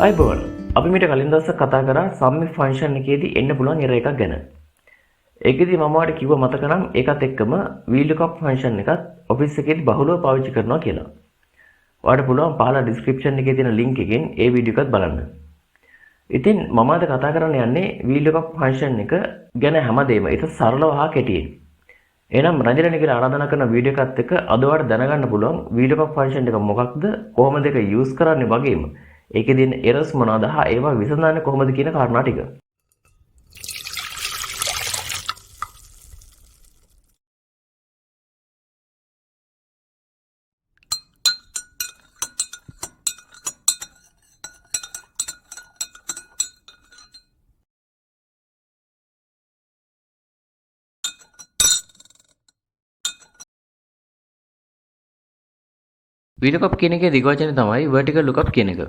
අයිබෝන් අපි මීට කලින් දවසක් කතා කරා සම්මික් ෆන්ක්ෂන් එකේදී එන්න පුළුවන් එරර් එකක් ගැන. ඒකෙදි මම ඔයාලට කිව්ව මතක නම් ඒකත් එක්කම VLOOKUP ෆන්ක්ෂන් එකත් ඔෆිස් එකේදී බහුලව පාවිච්චි කරනවා කියලා. ඔයාලට පුළුවන් පහළ ඩිස්ක්‍රිප්ෂන් එකේ තියෙන ලින්ක් එකෙන් ඒ වීඩියෝ එකත් බලන්න. ඉතින් මම අද කතා කරන්න යන්නේ VLOOKUP ෆන්ක්ෂන් එක ගැන හැමදේම ඒක සරලව හා කෙටියෙන්. එහෙනම් රංජනනි කියලා ආරාධනා කරන වීඩියෝ එකත් එක්ක අද ඔයාලට දැනගන්න පුළුවන් VLOOKUP ෆන්ක්ෂන් එක මොකක්ද, කොහොමද ඒක යූස් කරන්නේ වගේම ඒකේ තියෙන එරර්ස් මොනවාද හා ඒවා විසඳන්නේ කොහොමද කියන කාරණා ටික. VLOOKUP කියන එකේ දිග වචනේ තමයි vertical lookup කියන එක.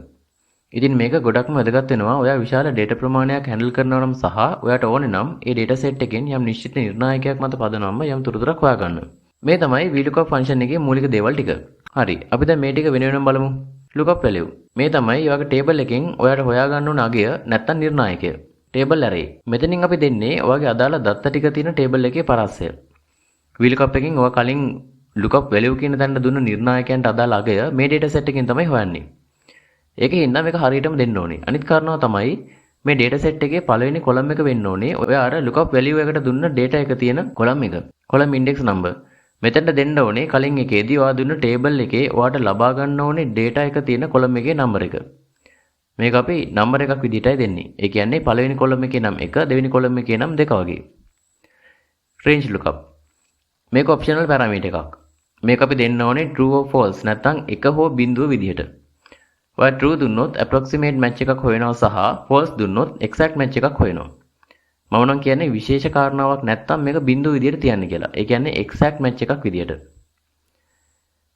ඉතින් මේක ගොඩක්ම වැදගත් වෙනවා ඔයා විශාල data ප්‍රමාණයක් handle කරනවා නම් සහ ඔයාට ඕනේ නම් ඒ data set එකෙන් යම් නිශ්චිත නිර්ණායකයක් මත පදනම්ම යම් තොරතුරක් හොයාගන්න. මේ තමයි VLOOKUP function එකේ මූලික දේවල් ටික. හරි. අපි දැන් මේ ටික වෙන වෙනම බලමු. lookup value. මේ තමයි ඔයාගේ table එකෙන් ඔයාට හොයාගන්න ඕන අගය නැත්තම් නිර්ණායකය. table array. මෙතනින් අපි දෙන්නේ ඔයාගේ අදාළ දත්ත ටික තියෙන table එකේ පරාසය. VLOOKUP එකෙන් ඔයා කලින් lookup value කියන තැනට දුන්න නිර්ණායකයන්ට අදාළ අගය මේ data set එකෙන් තමයි හොයන්නේ. ඒකේ ඉන්න මේක හරියටම දෙන්න ඕනේ. අනිත් කාරණාව තමයි මේ data set එකේ පළවෙනි column එක වෙන්න ඕනේ. ඔය අර lookup value එකට දුන්න data එක තියෙන column එක. column index number. මෙතනට දෙන්න ඕනේ කලින් එකේදී ඔයා දුන්න table එකේ ඔයාට ලබා ගන්න ඕනේ data එක තියෙන column එකේ number එක. මේක අපි number එකක් විදිහටයි දෙන්නේ. ඒ කියන්නේ පළවෙනි column එකේ නම් 1, දෙවෙනි column එකේ නම් 2 වගේ. range lookup. මේක optional parameter එකක්. මේක අපි දෙන්න ඕනේ true or false නැත්නම් 1 හෝ බිඳුව විදිහට. ඔයා true දුන්නොත් approximate match එකක් හොයනවා සහ false දුන්නොත් exact match එකක් හොයනවා. මම නම් කියන්නේ විශේෂ කාරණාවක් නැත්තම් මේක බිඳුව විදියට තියන්න කියලා. ඒ කියන්නේ exact match එකක් විදියට.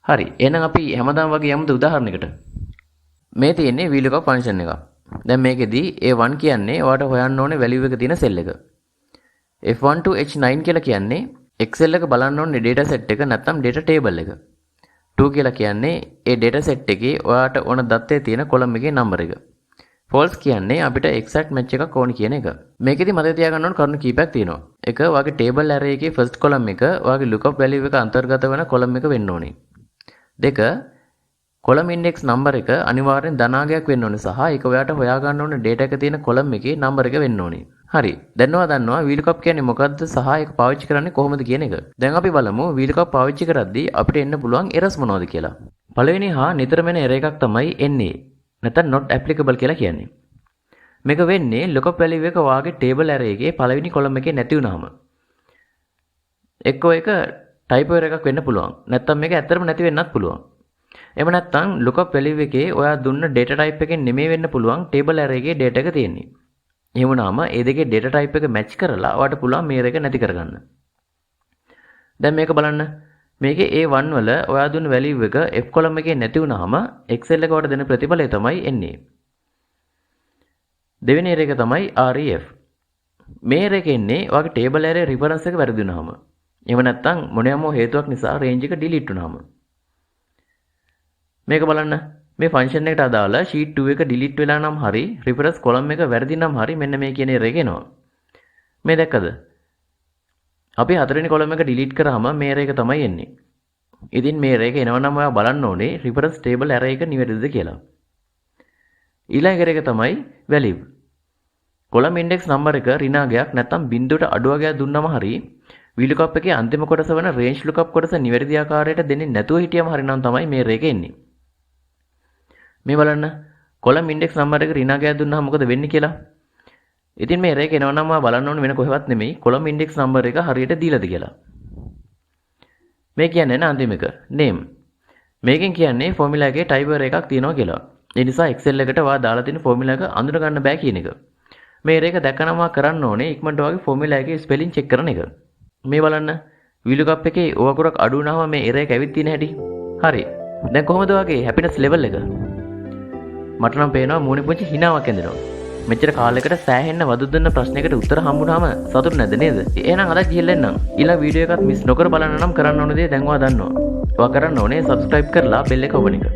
හරි. එහෙනම් අපි හැමදාම වගේ යමුද උදාහරණයකට. මේ තියෙන්නේ VLOOKUP function එක. දැන් මේකෙදී A1 කියන්නේ ඔයාට හොයන්න ඕනේ value එක තියෙන cell එක. F1 to H9 කියලා කියන්නේ Excel එක බලන්න ඕනේ data set එක නැත්නම් data table එක. 2 කියලා කියන්නේ ඒ data set එකේ ඔයාට ඕන දත්තේ තියෙන column එකේ number එක. false කියන්නේ අපිට exact match එකක් ඕනි කියන එක. මේකෙදි මතක තියාගන්න ඕන කරුණු කීපයක් තියෙනවා. එක ඔයාගේ table array එකේ first column එක ඔයාගේ lookup value එක අන්තර්ගත වෙන column එක වෙන්න ඕනේ. දෙක column index number එක අනිවාර්යෙන් ධනාගයක් වෙන්න ඕනේ සහ ඒක ඔයාට හොයාගන්න ඕන data එක තියෙන column එකේ number එක වෙන්න ඕනේ. හරි. දැන් ඔයා දන්නවා VLOOKUP කියන්නේ මොකක්ද සහ ඒක පාවිච්චි කරන්නේ කොහොමද කියන එක. දැන් අපි බලමු VLOOKUP පාවිච්චි කරද්දී අපිට එන්න පුළුවන් errors මොනවද කියලා. පළවෙනි හා නිතරම එන error එකක් තමයි එන්නේ. නැත්නම් not applicable කියලා කියන්නේ. මේක වෙන්නේ lookup value එක ඔයාගේ table array එකේ පළවෙනි column එකේ නැති වුනහම. එක්කෝ එක typo error එකක් වෙන්න පුළුවන්. නැත්නම් මේක ඇත්තටම නැති වෙන්නත් පුළුවන්. එහෙම නැත්නම් lookup value එකේ ඔයා දුන්න data type එකෙන් නෙමෙයි වෙන්න පුළුවන් table array එකේ data එක තියෙන්නේ. එහෙම වුණාම ඒ දෙකේ data type එක match කරලා ඔයාට පුළුවන් මේ error එක නැති කරගන්න. දැන් මේක බලන්න. මේකේ A1 වල ඔයා දුන්න value එක F column එකේ නැති වුණාම Excel එක ඔයාට දෙන ප්‍රතිඵලය තමයි එන්නේ. දෙවෙනි error එක තමයි REF. මේ error එක එන්නේ ඔයාගේ table array reference එක වැරදි වුණාම. එහෙම නැත්නම් මොනියම හේතුවක් නිසා range එක delete වුණාම. මේක බලන්න. මේ ෆන්ක්ෂන් එකට අදාළ sheet 2 එක delete වෙලා නම් හරි reference column එක වැරදි නම් හරි මෙන්න මේ කියන error එක එනවා. මේ දැක්කද? අපි හතරවෙනි column එක delete කරාම මේ error එක තමයි එන්නේ. ඉතින් මේ error එක එනවා නම් ඔයා බලන්න ඕනේ reference table array එක නිවැරදිද කියලා. ඊළඟ error එක තමයි value. column index number එක ඍණාගයක් නැත්නම් බිඳුවට අඩු වගයක් දුන්නම හරි VLOOKUP එකේ අන්තිම කොටස වන range lookup කොටස නිවැරදි ආකාරයට දෙන්නේ නැතුව හිටියම හරි නම් තමයි මේ error එක එන්නේ. මේ බලන්න column index number එක ඍණාගයක් දුන්නාම මොකද වෙන්නේ කියලා. ඉතින් මේ error එක එනවා නම් බලන්න ඕනේ වෙන කොහෙවත් නෙමෙයි column index number එක හරියට දීලාද කියලා. මේ කියන්නේ අන්තිම එක name. මේකෙන් කියන්නේ formula එකේ type error එකක් තියෙනවා කියලා. ඒ නිසා Excel එකට ඔයා දාලා තියෙන formula එක අඳුර ගන්න බෑ කියන එක. මේ error එක දැක්කම කරන්න ඕනේ ඉක්මනට ඔයාගේ formula එකේ spelling check කරන එක. මේ බලන්න VLOOKUP එකේ ඕවකුරක් අඩු වුණාම මේ error එක ඇවිත් තියෙන හැටි. හරි. දැන් කොහොමද ඔයාගේ happiness level එක? මට නම් පේනවා මූණේ පුංචි හිනාවක් එනවා. මෙච්චර කාලයකට සෑහෙන්න වද දුන්න ප්‍රශ්නයකට උත්තර හම්බුනාම සතුටු නැද්ද නේද? එහෙනම් අද ගිහිල්ලා එන්නම්. ඊළඟ වීඩියෝ එකත් මිස් නොකර බලන්න නම් කරන්න ඕන දේ දැන් ඔයා දන්නවා. ඔයා කරන්න ඕනේ subscribe කරලා bell එක ඔබන එක.